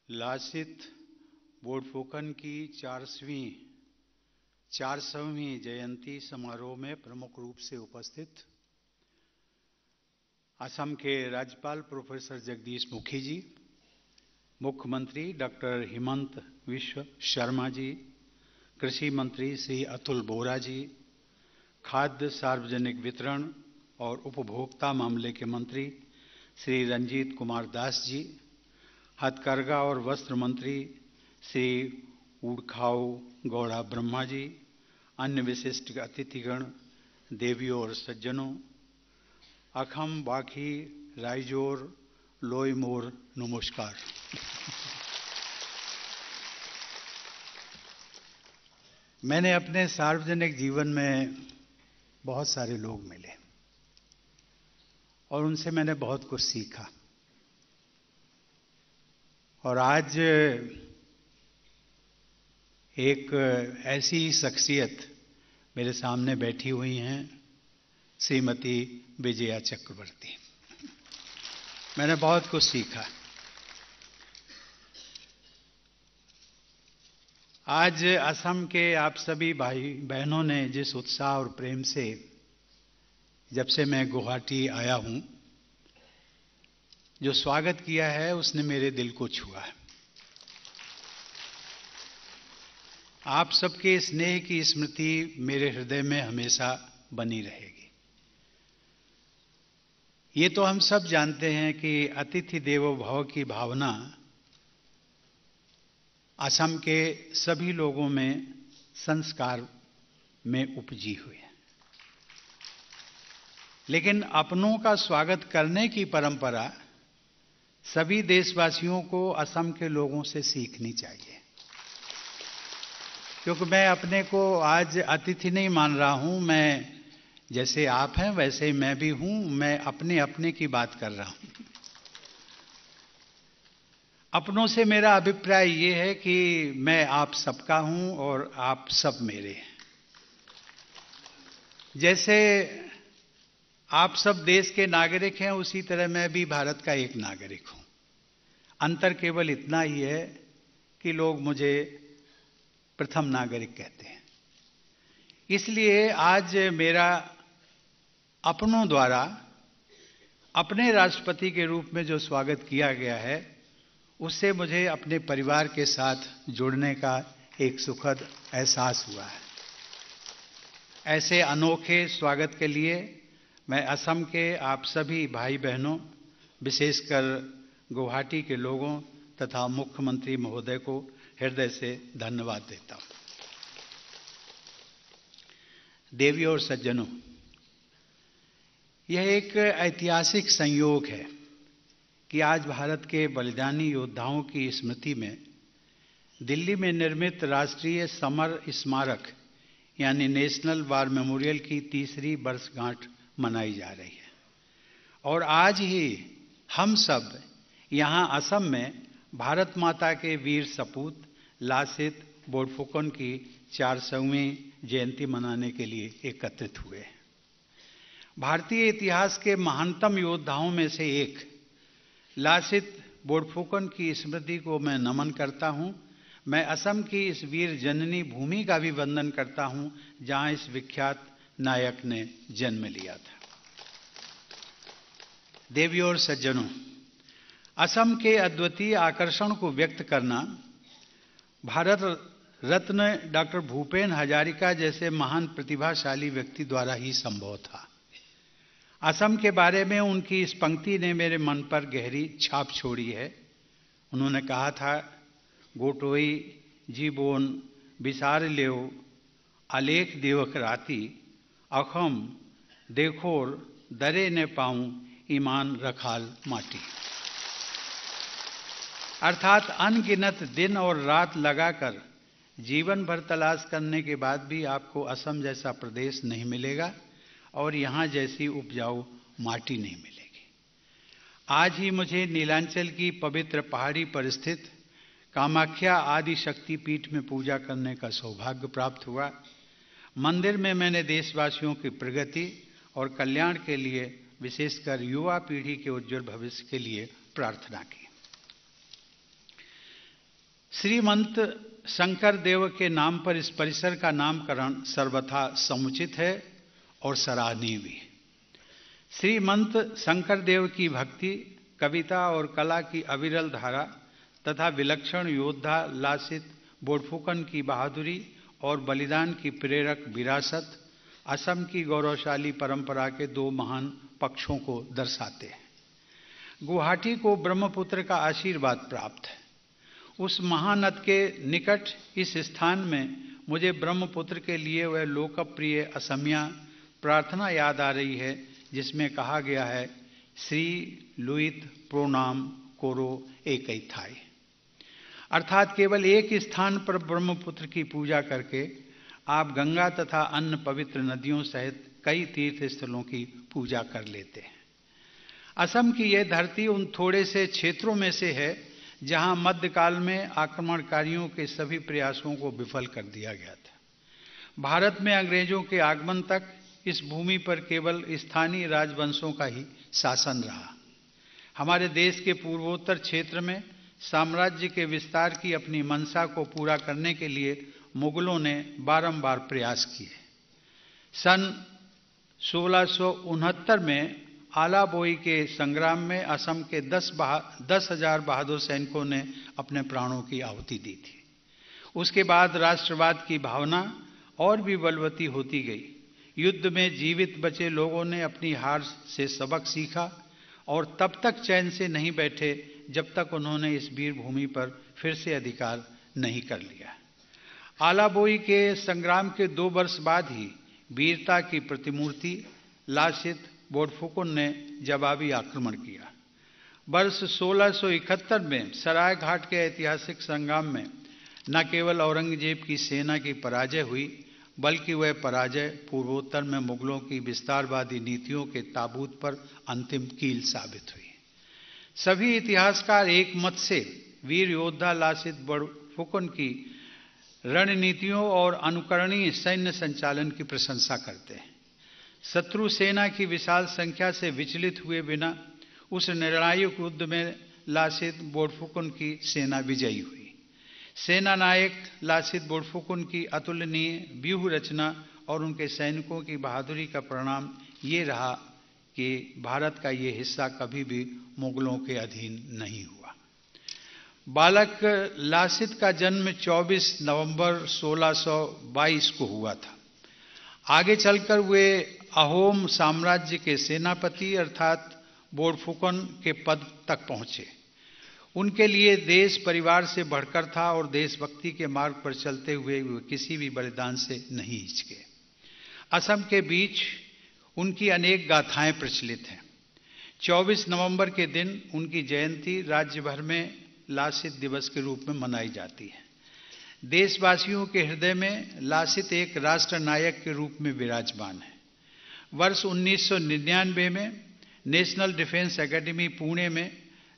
लासित बोड़फुकन की 400वीं जयंती समारोह में प्रमुख रूप से उपस्थित असम के राज्यपाल प्रोफेसर जगदीश मुखी जी, मुख्यमंत्री डॉक्टर हिमंत विश्व शर्मा जी, कृषि मंत्री श्री अतुल बोरा जी, खाद्य सार्वजनिक वितरण और उपभोक्ता मामले के मंत्री श्री रंजीत कुमार दास जी, हथकरघा और वस्त्र मंत्री श्री उड़खाऊ गौड़ा ब्रह्मा जी, अन्य विशिष्ट अतिथिगण, देवियों और सज्जनों, अखम बाखी राइजोर लोई मोर नमस्कार। मैंने अपने सार्वजनिक जीवन में बहुत सारे लोग मिले और उनसे मैंने बहुत कुछ सीखा। और आज एक ऐसी शख्सियत मेरे सामने बैठी हुई हैं, श्रीमती विजया चक्रवर्ती। मैंने बहुत कुछ सीखा। आज असम के आप सभी भाई बहनों ने जिस उत्साह और प्रेम से जब से मैं गुवाहाटी आया हूं, जो स्वागत किया है, उसने मेरे दिल को छुआ है। आप सबके स्नेह की स्मृति मेरे हृदय में हमेशा बनी रहेगी। ये तो हम सब जानते हैं कि अतिथि देवो भव की भावना असम के सभी लोगों में संस्कार में उपजी हुई है, लेकिन अपनों का स्वागत करने की परंपरा सभी देशवासियों को असम के लोगों से सीखनी चाहिए। क्योंकि मैं अपने को आज अतिथि नहीं मान रहा हूं, मैं जैसे आप हैं वैसे ही मैं भी हूं। मैं अपने अपने की बात कर रहा हूं। अपनों से मेरा अभिप्राय ये है कि मैं आप सबका हूं और आप सब मेरे हैं। जैसे आप सब देश के नागरिक हैं, उसी तरह मैं भी भारत का एक नागरिक हूं। अंतर केवल इतना ही है कि लोग मुझे प्रथम नागरिक कहते हैं। इसलिए आज मेरा अपनों द्वारा अपने राष्ट्रपति के रूप में जो स्वागत किया गया है, उससे मुझे अपने परिवार के साथ जुड़ने का एक सुखद एहसास हुआ है। ऐसे अनोखे स्वागत के लिए मैं असम के आप सभी भाई बहनों, विशेषकर गुवाहाटी के लोगों तथा मुख्यमंत्री महोदय को हृदय से धन्यवाद देता हूं। देवियों और सज्जनों, यह एक ऐतिहासिक संयोग है कि आज भारत के बलिदानी योद्धाओं की स्मृति में दिल्ली में निर्मित राष्ट्रीय समर स्मारक यानी नेशनल वार मेमोरियल की 3री वर्षगांठ मनाई जा रही है। और आज ही हम सब यहां असम में भारत माता के वीर सपूत लासित बोड़फुकन की 400वीं जयंती मनाने के लिए एकत्रित हुए। भारतीय इतिहास के महानतम योद्धाओं में से एक लासित बोड़फुकन की स्मृति को मैं नमन करता हूं। मैं असम की इस वीर जननी भूमि का भी वंदन करता हूं, जहां इस विख्यात नायक ने जन्म लिया था। देवियों और सज्जनों, असम के अद्वितीय आकर्षण को व्यक्त करना भारत रत्न डॉक्टर भूपेन हजारिका जैसे महान प्रतिभाशाली व्यक्ति द्वारा ही संभव था। असम के बारे में उनकी इस पंक्ति ने मेरे मन पर गहरी छाप छोड़ी है। उन्होंने कहा था, गोटोई जीबोन बिसार लेव अलेख देवक राती अखम देखोर दरे ने पाऊं ईमान रखाल माटी। अर्थात अनगिनत दिन और रात लगाकर जीवन भर तलाश करने के बाद भी आपको असम जैसा प्रदेश नहीं मिलेगा और यहां जैसी उपजाऊ माटी नहीं मिलेगी। आज ही मुझे नीलांचल की पवित्र पहाड़ी पर स्थित कामाख्या आदि शक्ति पीठ में पूजा करने का सौभाग्य प्राप्त हुआ। मंदिर में मैंने देशवासियों की प्रगति और कल्याण के लिए, विशेषकर युवा पीढ़ी के उज्जवल भविष्य के लिए प्रार्थना की। श्रीमंत शंकर देव के नाम पर इस परिसर का नामकरण सर्वथा समुचित है और सराहनीय भी। श्रीमंत शंकर देव की भक्ति, कविता और कला की अविरल धारा तथा विलक्षण योद्धा लासित बोड़फुकन की बहादुरी और बलिदान की प्रेरक विरासत असम की गौरवशाली परंपरा के दो महान पक्षों को दर्शाते हैं। गुवाहाटी को ब्रह्मपुत्र का आशीर्वाद प्राप्त है। उस महानद के निकट इस स्थान में मुझे ब्रह्मपुत्र के लिए वह लोकप्रिय असमिया प्रार्थना याद आ रही है जिसमें कहा गया है, श्री लुइत प्रोनाम कोरो एकई थाई, अर्थात केवल एक स्थान पर ब्रह्मपुत्र की पूजा करके आप गंगा तथा अन्य पवित्र नदियों सहित कई तीर्थ स्थलों की पूजा कर लेते हैं। असम की यह धरती उन थोड़े से क्षेत्रों में से है जहां मध्यकाल में आक्रमणकारियों के सभी प्रयासों को विफल कर दिया गया था। भारत में अंग्रेजों के आगमन तक इस भूमि पर केवल स्थानीय राजवंशों का ही शासन रहा। हमारे देश के पूर्वोत्तर क्षेत्र में साम्राज्य के विस्तार की अपनी मंशा को पूरा करने के लिए मुगलों ने बारंबार प्रयास किए। सन 1669 में आलाबोई के संग्राम में असम के 10,000 बहादुर सैनिकों ने अपने प्राणों की आहुति दी थी। उसके बाद राष्ट्रवाद की भावना और भी बलवती होती गई। युद्ध में जीवित बचे लोगों ने अपनी हार से सबक सीखा और तब तक चैन से नहीं बैठे जब तक उन्होंने इस वीर भूमि पर फिर से अधिकार नहीं कर लिया। आलाबोई के संग्राम के 2 वर्ष बाद ही वीरता की प्रतिमूर्ति लासित बोड़फुकन ने जवाबी आक्रमण किया। वर्ष 1671 में सरायघाट के ऐतिहासिक संग्राम में न केवल औरंगजेब की सेना की पराजय हुई, बल्कि वह पराजय पूर्वोत्तर में मुगलों की विस्तारवादी नीतियों के ताबूत पर अंतिम कील साबित हुई। सभी इतिहासकार एक मत से वीर योद्धा लासित बोड़फुकन की रणनीतियों और अनुकरणीय सैन्य संचालन की प्रशंसा करते हैं। शत्रु सेना की विशाल संख्या से विचलित हुए बिना उस निर्णायक युद्ध में लासित बोड़फुकन की सेना विजयी हुई। सेना नायक लासित बोड़फुकन की अतुलनीय व्यूह रचना और उनके सैनिकों की बहादुरी का परिणाम ये रहा कि भारत का ये हिस्सा कभी भी मुगलों के अधीन नहीं हुआ। बालक लासित का जन्म 24 नवंबर 1622 को हुआ था। आगे चलकर वे अहोम साम्राज्य के सेनापति अर्थात बोड़फुकन के पद तक पहुंचे। उनके लिए देश परिवार से बढ़कर था और देशभक्ति के मार्ग पर चलते हुए वे किसी भी बलिदान से नहीं हिचके। असम के बीच उनकी अनेक गाथाएं प्रचलित हैं। 24 नवंबर के दिन उनकी जयंती राज्य भर में लासित दिवस के रूप में मनाई जाती है। देशवासियों के हृदय में लासित एक राष्ट्र नायक के रूप में विराजमान है। वर्ष 1999 में नेशनल डिफेंस एकेडमी पुणे में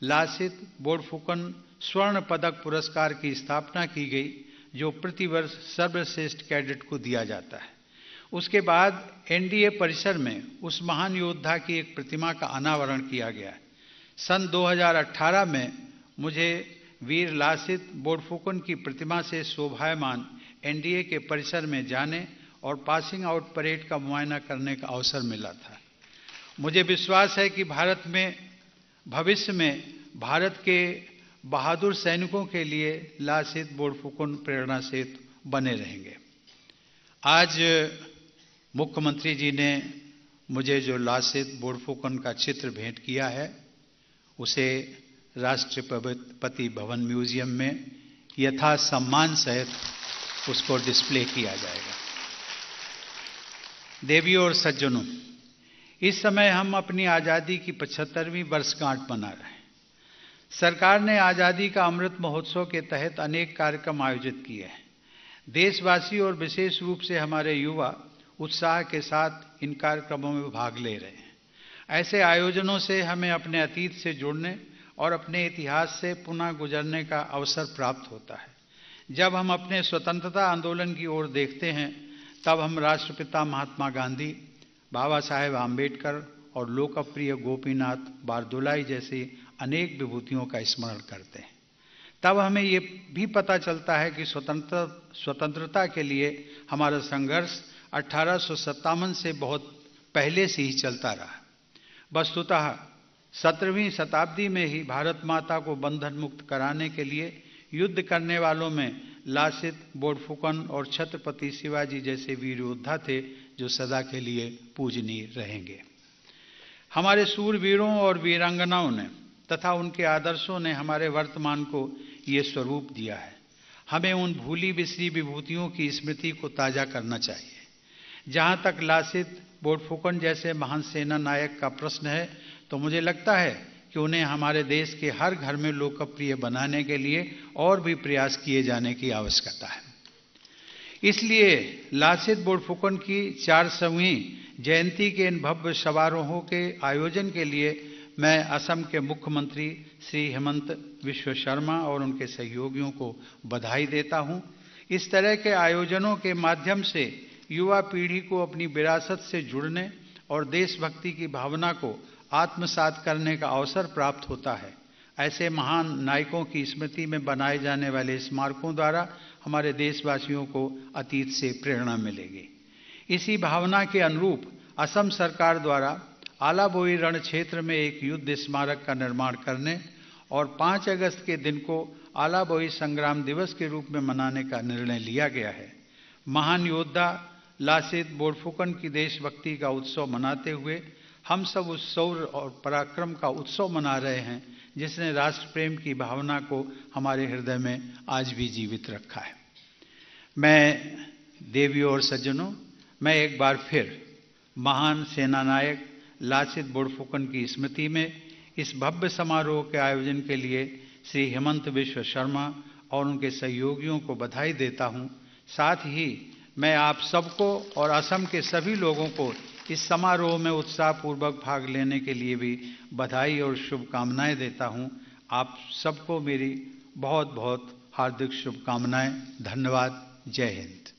लासित बोड़फुकन स्वर्ण पदक पुरस्कार की स्थापना की गई, जो प्रतिवर्ष सर्वश्रेष्ठ कैडेट को दिया जाता है। उसके बाद एनडीए परिसर में उस महान योद्धा की एक प्रतिमा का अनावरण किया गया। सन 2018 में मुझे वीर लासित बोड़फुकन की प्रतिमा से शोभायमान एनडीए के परिसर में जाने और पासिंग आउट परेड का मुआयना करने का अवसर मिला था। मुझे विश्वास है कि भारत में भविष्य में भारत के बहादुर सैनिकों के लिए लासित बोड़फुकन प्रेरणा सेतु बने रहेंगे। आज मुख्यमंत्री जी ने मुझे जो लासित बोड़फुकन का चित्र भेंट किया है, उसे राष्ट्रपति भवन म्यूजियम में यथा सम्मान सहित उसको डिस्प्ले किया जाएगा। देवियों और सज्जनों, इस समय हम अपनी आज़ादी की 75वीं वर्षगांठ मना रहे हैं। सरकार ने आज़ादी का अमृत महोत्सव के तहत अनेक कार्यक्रम आयोजित किए हैं। देशवासी और विशेष रूप से हमारे युवा उत्साह के साथ इन कार्यक्रमों में भाग ले रहे हैं। ऐसे आयोजनों से हमें अपने अतीत से जुड़ने और अपने इतिहास से पुनः गुजरने का अवसर प्राप्त होता है। जब हम अपने स्वतंत्रता आंदोलन की ओर देखते हैं, तब हम राष्ट्रपिता महात्मा गांधी, बाबा साहेब आम्बेडकर और लोकप्रिय गोपीनाथ बारदुलाई जैसी अनेक विभूतियों का स्मरण करते हैं। तब हमें ये भी पता चलता है कि स्वतंत्रता के लिए हमारा संघर्ष 1857 से बहुत पहले से ही चलता रहा। वस्तुतः 17वीं शताब्दी में ही भारत माता को बंधन मुक्त कराने के लिए युद्ध करने वालों में लासित बोरफुकन और छत्रपति शिवाजी जैसे वीर योद्धा थे, जो सदा के लिए पूजनीय रहेंगे। हमारे सूरवीरों और वीरांगनाओं ने तथा उनके आदर्शों ने हमारे वर्तमान को ये स्वरूप दिया है। हमें उन भूली बिसरी विभूतियों की स्मृति को ताज़ा करना चाहिए। जहाँ तक लासित बोरफुकन जैसे महान सेना नायक का प्रश्न है, तो मुझे लगता है कि उन्हें हमारे देश के हर घर में लोकप्रिय बनाने के लिए और भी प्रयास किए जाने की आवश्यकता है। इसलिए लासित बोरफुकन की 400वीं जयंती के इन भव्य समारोहों के आयोजन के लिए मैं असम के मुख्यमंत्री श्री हेमंत बिस्वा शर्मा और उनके सहयोगियों को बधाई देता हूं। इस तरह के आयोजनों के माध्यम से युवा पीढ़ी को अपनी विरासत से जुड़ने और देशभक्ति की भावना को आत्मसात करने का अवसर प्राप्त होता है। ऐसे महान नायकों की स्मृति में बनाए जाने वाले स्मारकों द्वारा हमारे देशवासियों को अतीत से प्रेरणा मिलेगी। इसी भावना के अनुरूप असम सरकार द्वारा आलाबोई रण क्षेत्र में एक युद्ध स्मारक का निर्माण करने और 5 अगस्त के दिन को आलाबोई संग्राम दिवस के रूप में मनाने का निर्णय लिया गया है। महान योद्धा लासित बोरफुकन की देशभक्ति का उत्सव मनाते हुए हम सब उस शौर्य और पराक्रम का उत्सव मना रहे हैं, जिसने राष्ट्र प्रेम की भावना को हमारे हृदय में आज भी जीवित रखा है। मैं देवियों और सज्जनों, मैं एक बार फिर महान सेना नायक लासित बोरफुकन की स्मृति में इस भव्य समारोह के आयोजन के लिए श्री हेमंत बिस्वा शर्मा और उनके सहयोगियों को बधाई देता हूं। साथ ही मैं आप सबको और असम के सभी लोगों को इस समारोह में उत्साहपूर्वक भाग लेने के लिए भी बधाई और शुभकामनाएं देता हूं। आप सबको मेरी बहुत बहुत हार्दिक शुभकामनाएं। धन्यवाद। जय हिंद।